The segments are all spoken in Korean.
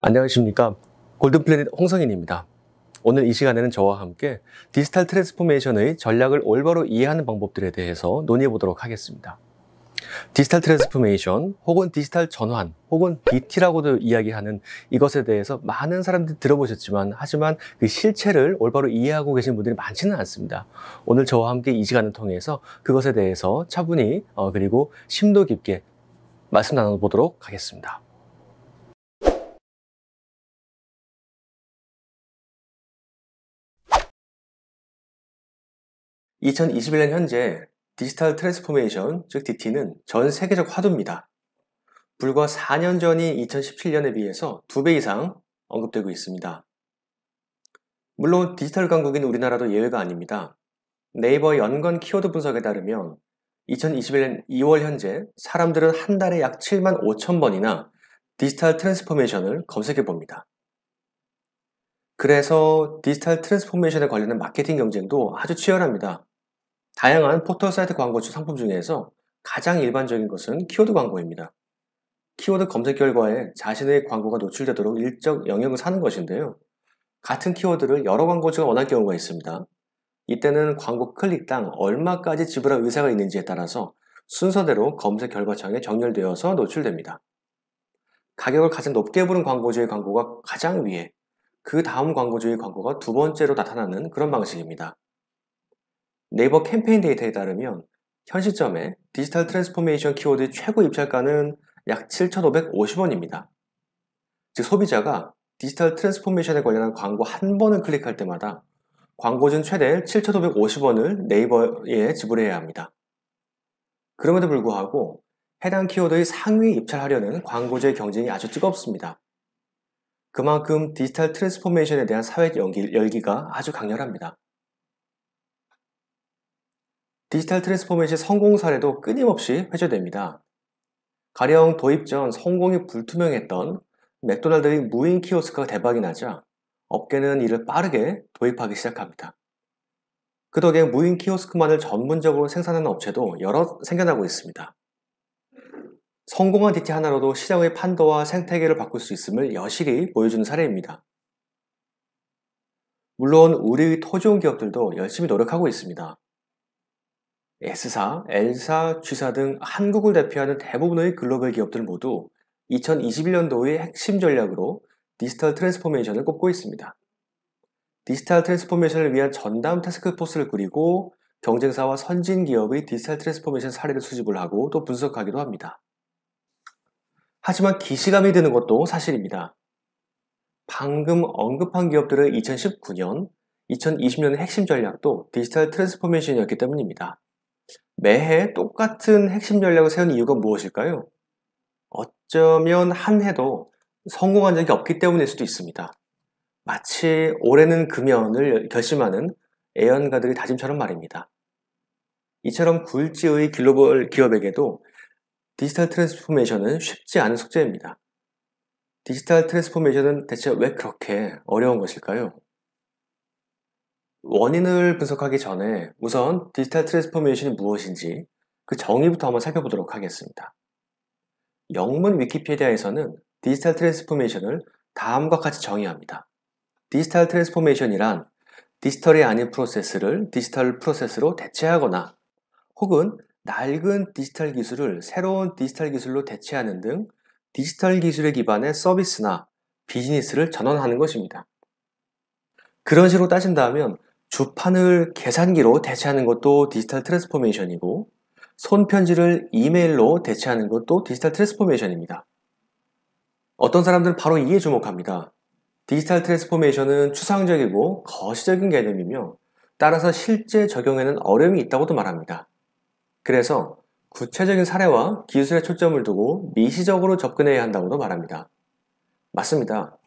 안녕하십니까. 골든플래닛 홍성인입니다. 오늘 이 시간에는 저와 함께 디지털 트랜스포메이션의 전략을 올바로 이해하는 방법들에 대해서 논의해 보도록 하겠습니다. 디지털 트랜스포메이션 혹은 디지털 전환 혹은 DT라고도 이야기하는 이것에 대해서 많은 사람들이 들어보셨지만 하지만 그 실체를 올바로 이해하고 계신 분들이 많지는 않습니다. 오늘 저와 함께 이 시간을 통해서 그것에 대해서 차분히 그리고 심도 깊게 말씀 나눠보도록 하겠습니다. 2021년 현재 디지털 트랜스포메이션, 즉 DT는 전 세계적 화두입니다. 불과 4년 전인 2017년에 비해서 2배 이상 언급되고 있습니다. 물론 디지털 강국인 우리나라도 예외가 아닙니다. 네이버 연관 키워드 분석에 따르면 2021년 2월 현재 사람들은 한 달에 약 7만 5천 번이나 디지털 트랜스포메이션을 검색해 봅니다. 그래서 디지털 트랜스포메이션에 관련된 마케팅 경쟁도 아주 치열합니다. 다양한 포털 사이트 광고 상품 중에서 가장 일반적인 것은 키워드 광고입니다. 키워드 검색 결과에 자신의 광고가 노출되도록 일정 영역을 사는 것인데요. 같은 키워드를 여러 광고주가 원할 경우가 있습니다. 이때는 광고 클릭당 얼마까지 지불할 의사가 있는지에 따라서 순서대로 검색 결과창에 정렬되어서 노출됩니다. 가격을 가장 높게 부른 광고주의 광고가 가장 위에, 그 다음 광고주의 광고가 두 번째로 나타나는 그런 방식입니다. 네이버 캠페인 데이터에 따르면 현 시점에 디지털 트랜스포메이션 키워드의 최고 입찰가는 약 7,550원입니다. 즉 소비자가 디지털 트랜스포메이션에 관련한 광고 한 번을 클릭할 때마다 광고주는 최대 7,550원을 네이버에 지불해야 합니다. 그럼에도 불구하고 해당 키워드의 상위 입찰하려는 광고주의 경쟁이 아주 뜨겁습니다. 그만큼 디지털 트랜스포메이션에 대한 사회적 열기가 아주 강렬합니다. 디지털 트랜스포메이션 성공 사례도 끊임없이 회자됩니다. 가령 도입 전 성공이 불투명했던 맥도날드의 무인 키오스크가 대박이 나자 업계는 이를 빠르게 도입하기 시작합니다. 그 덕에 무인 키오스크만을 전문적으로 생산하는 업체도 여러 생겨나고 있습니다. 성공한 DT 하나로도 시장의 판도와 생태계를 바꿀 수 있음을 여실히 보여주는 사례입니다. 물론 우리의 토종 기업들도 열심히 노력하고 있습니다. S사, L사, G사 등 한국을 대표하는 대부분의 글로벌 기업들 모두 2021년도의 핵심 전략으로 디지털 트랜스포메이션을 꼽고 있습니다. 디지털 트랜스포메이션을 위한 전담 태스크포스를 꾸리고 경쟁사와 선진 기업의 디지털 트랜스포메이션 사례를 수집을 하고 또 분석하기도 합니다. 하지만 기시감이 드는 것도 사실입니다. 방금 언급한 기업들의 2019년, 2020년의 핵심 전략도 디지털 트랜스포메이션이었기 때문입니다. 매해 똑같은 핵심 전략을 세운 이유가 무엇일까요? 어쩌면 한 해도 성공한 적이 없기 때문일 수도 있습니다. 마치 올해는 금연을 결심하는 애연가들의 다짐처럼 말입니다. 이처럼 굴지의 글로벌 기업에게도 디지털 트랜스포메이션은 쉽지 않은 숙제입니다. 디지털 트랜스포메이션은 대체 왜 그렇게 어려운 것일까요? 원인을 분석하기 전에 우선 디지털 트랜스포메이션이 무엇인지 그 정의부터 한번 살펴보도록 하겠습니다. 영문 위키피디아에서는 디지털 트랜스포메이션을 다음과 같이 정의합니다. 디지털 트랜스포메이션이란 디지털이 아닌 프로세스를 디지털 프로세스로 대체하거나 혹은 낡은 디지털 기술을 새로운 디지털 기술로 대체하는 등 디지털 기술에 기반의 서비스나 비즈니스를 전환하는 것입니다. 그런 식으로 따진다면 주판을 계산기로 대체하는 것도 디지털 트랜스포메이션이고 손편지를 이메일로 대체하는 것도 디지털 트랜스포메이션입니다. 어떤 사람들은 바로 이에 주목합니다. 디지털 트랜스포메이션은 추상적이고 거시적인 개념이며 따라서 실제 적용에는 어려움이 있다고도 말합니다. 그래서 구체적인 사례와 기술에 초점을 두고 미시적으로 접근해야 한다고도 말합니다. 맞습니다.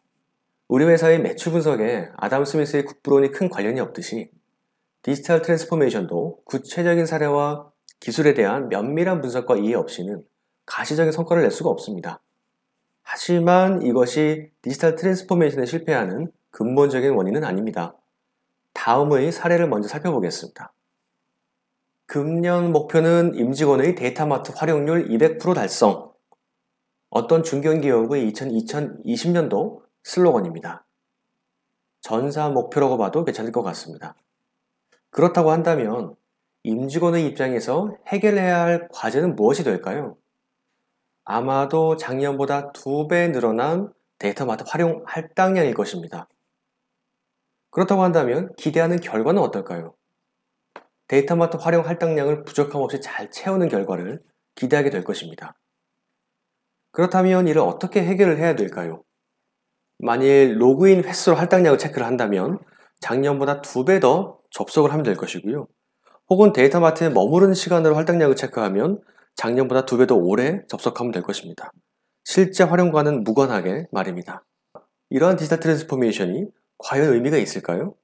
우리 회사의 매출 분석에 아담 스미스의 국부론이 큰 관련이 없듯이 디지털 트랜스포메이션도 구체적인 사례와 기술에 대한 면밀한 분석과 이해 없이는 가시적인 성과를 낼 수가 없습니다. 하지만 이것이 디지털 트랜스포메이션에 실패하는 근본적인 원인은 아닙니다. 다음의 사례를 먼저 살펴보겠습니다. 금년 목표는 임직원의 데이터마트 활용률 200% 달성. 어떤 중견기업의 2020년도 슬로건입니다. 전사 목표라고 봐도 괜찮을 것 같습니다. 그렇다고 한다면 임직원의 입장에서 해결해야 할 과제는 무엇이 될까요? 아마도 작년보다 2배 늘어난 데이터마트 활용 할당량일 것입니다. 그렇다고 한다면 기대하는 결과는 어떨까요? 데이터마트 활용 할당량을 부족함 없이 잘 채우는 결과를 기대하게 될 것입니다. 그렇다면 이를 어떻게 해결을 해야 될까요? 만일 로그인 횟수로 할당량을 체크를 한다면 작년보다 2배 더 접속을 하면 될 것이고요. 혹은 데이터마트에 머무르는 시간으로 할당량을 체크하면 작년보다 2배 더 오래 접속하면 될 것입니다. 실제 활용과는 무관하게 말입니다. 이러한 디지털 트랜스포메이션이 과연 의미가 있을까요?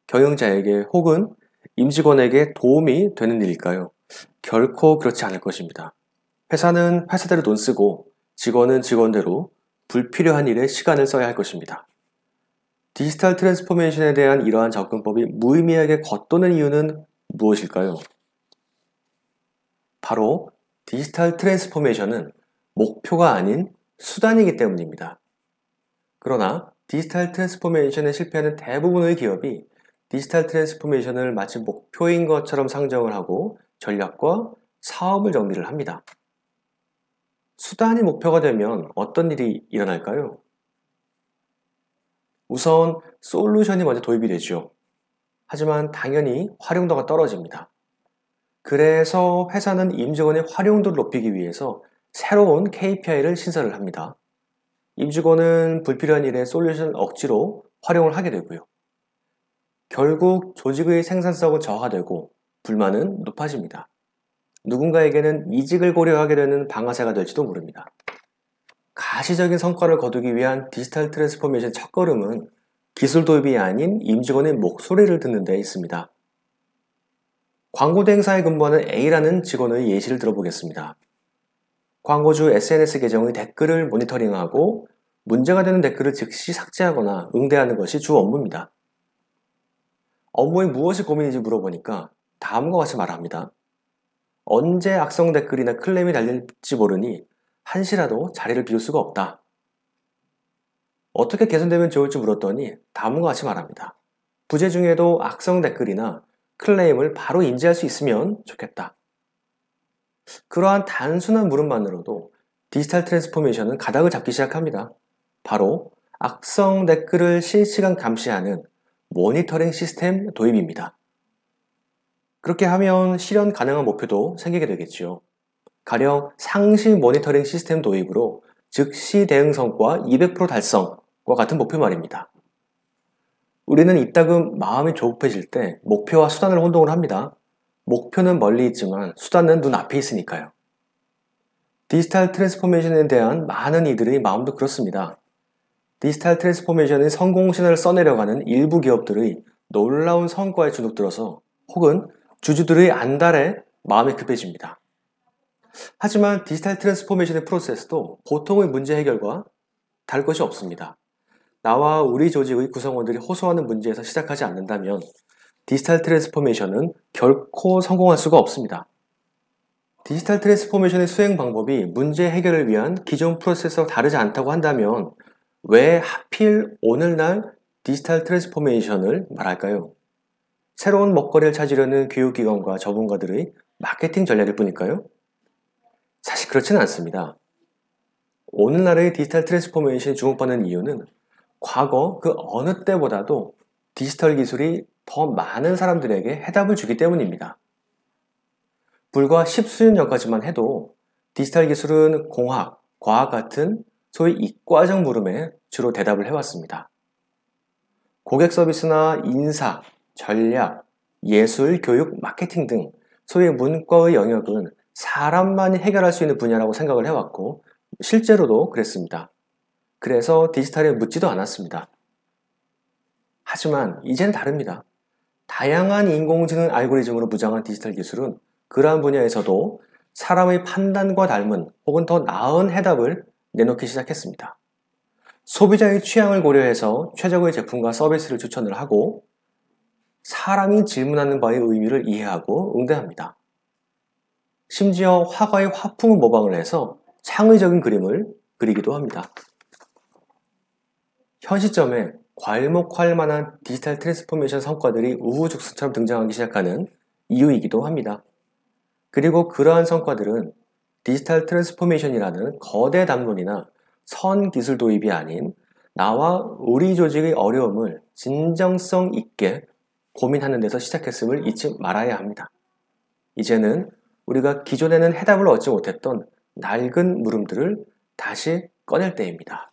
경영자에게 혹은 임직원에게 도움이 되는 일일까요? 결코 그렇지 않을 것입니다. 회사는 회사대로 돈 쓰고 직원은 직원대로 불필요한 일에 시간을 써야 할 것입니다. 디지털 트랜스포메이션에 대한 이러한 접근법이 무의미하게 겉도는 이유는 무엇일까요? 바로 디지털 트랜스포메이션은 목표가 아닌 수단이기 때문입니다. 그러나 디지털 트랜스포메이션에 실패하는 대부분의 기업이 디지털 트랜스포메이션을 마치 목표인 것처럼 상정을 하고 전략과 사업을 정비를 합니다. 수단이 목표가 되면 어떤 일이 일어날까요? 우선 솔루션이 먼저 도입이 되죠. 하지만 당연히 활용도가 떨어집니다. 그래서 회사는 임직원의 활용도를 높이기 위해서 새로운 KPI를 신설을 합니다. 임직원은 불필요한 일에 솔루션을 억지로 활용을 하게 되고요. 결국 조직의 생산성은 저하되고 불만은 높아집니다. 누군가에게는 이직을 고려하게 되는 방아쇠가 될지도 모릅니다. 가시적인 성과를 거두기 위한 디지털 트랜스포메이션 첫걸음은 기술 도입이 아닌 임직원의 목소리를 듣는 데 있습니다. 광고 대행사에 근무하는 A라는 직원의 예시를 들어보겠습니다. 광고주 SNS 계정의 댓글을 모니터링하고 문제가 되는 댓글을 즉시 삭제하거나 응대하는 것이 주 업무입니다. 업무에 무엇이 고민인지 물어보니까 다음과 같이 말합니다. 언제 악성 댓글이나 클레임이 달릴지 모르니 한시라도 자리를 비울 수가 없다. 어떻게 개선되면 좋을지 물었더니 다음과 같이 말합니다. 부재 중에도 악성 댓글이나 클레임을 바로 인지할 수 있으면 좋겠다. 그러한 단순한 물음만으로도 디지털 트랜스포메이션은 가닥을 잡기 시작합니다. 바로 악성 댓글을 실시간 감시하는 모니터링 시스템 도입입니다. 그렇게 하면 실현 가능한 목표도 생기게 되겠죠. 가령 상시 모니터링 시스템 도입으로 즉시 대응 성과 200% 달성과 같은 목표 말입니다. 우리는 이따금 마음이 조급해질 때 목표와 수단을 혼동을 합니다. 목표는 멀리 있지만 수단은 눈앞에 있으니까요. 디지털 트랜스포메이션에 대한 많은 이들의 마음도 그렇습니다. 디지털 트랜스포메이션의 성공 신화를 써내려가는 일부 기업들의 놀라운 성과에 주눅들어서 혹은 주주들의 안달에 마음이 급해집니다. 하지만 디지털 트랜스포메이션의 프로세스도 보통의 문제 해결과 다를 것이 없습니다. 나와 우리 조직의 구성원들이 호소하는 문제에서 시작하지 않는다면 디지털 트랜스포메이션은 결코 성공할 수가 없습니다. 디지털 트랜스포메이션의 수행 방법이 문제 해결을 위한 기존 프로세스와 다르지 않다고 한다면 왜 하필 오늘날 디지털 트랜스포메이션을 말할까요? 새로운 먹거리를 찾으려는 교육기관과 전문가들의 마케팅 전략일 뿐일까요? 사실 그렇지는 않습니다. 오늘날의 디지털 트랜스포메이션이 주목받는 이유는 과거 그 어느 때보다도 디지털 기술이 더 많은 사람들에게 해답을 주기 때문입니다. 불과 10수년 전까지만 해도 디지털 기술은 공학, 과학 같은 소위 이과적 물음에 주로 대답을 해왔습니다. 고객 서비스나 인사, 전략, 예술, 교육, 마케팅 등 소위 문과의 영역은 사람만이 해결할 수 있는 분야라고 생각을 해왔고 실제로도 그랬습니다. 그래서 디지털에 묻지도 않았습니다. 하지만 이젠 다릅니다. 다양한 인공지능 알고리즘으로 무장한 디지털 기술은 그러한 분야에서도 사람의 판단과 닮은 혹은 더 나은 해답을 내놓기 시작했습니다. 소비자의 취향을 고려해서 최적의 제품과 서비스를 추천을 하고 사람이 질문하는 바의 의미를 이해하고 응대합니다. 심지어 화가의 화풍을 모방을 해서 창의적인 그림을 그리기도 합니다. 현 시점에 괄목할 만한 디지털 트랜스포메이션 성과들이 우후죽순처럼 등장하기 시작하는 이유이기도 합니다. 그리고 그러한 성과들은 디지털 트랜스포메이션이라는 거대 담론이나 선 기술 도입이 아닌 나와 우리 조직의 어려움을 진정성 있게 고민하는 데서 시작했음을 잊지 말아야 합니다. 이제는 우리가 기존에는 해답을 얻지 못했던 낡은 물음들을 다시 꺼낼 때입니다.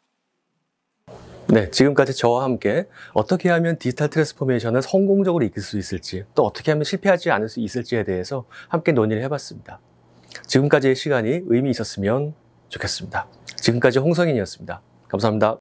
네, 지금까지 저와 함께 어떻게 하면 디지털 트랜스포메이션을 성공적으로 이끌 수 있을지, 또 어떻게 하면 실패하지 않을 수 있을지에 대해서 함께 논의를 해봤습니다. 지금까지의 시간이 의미 있었으면 좋겠습니다. 지금까지 홍성인이었습니다. 감사합니다.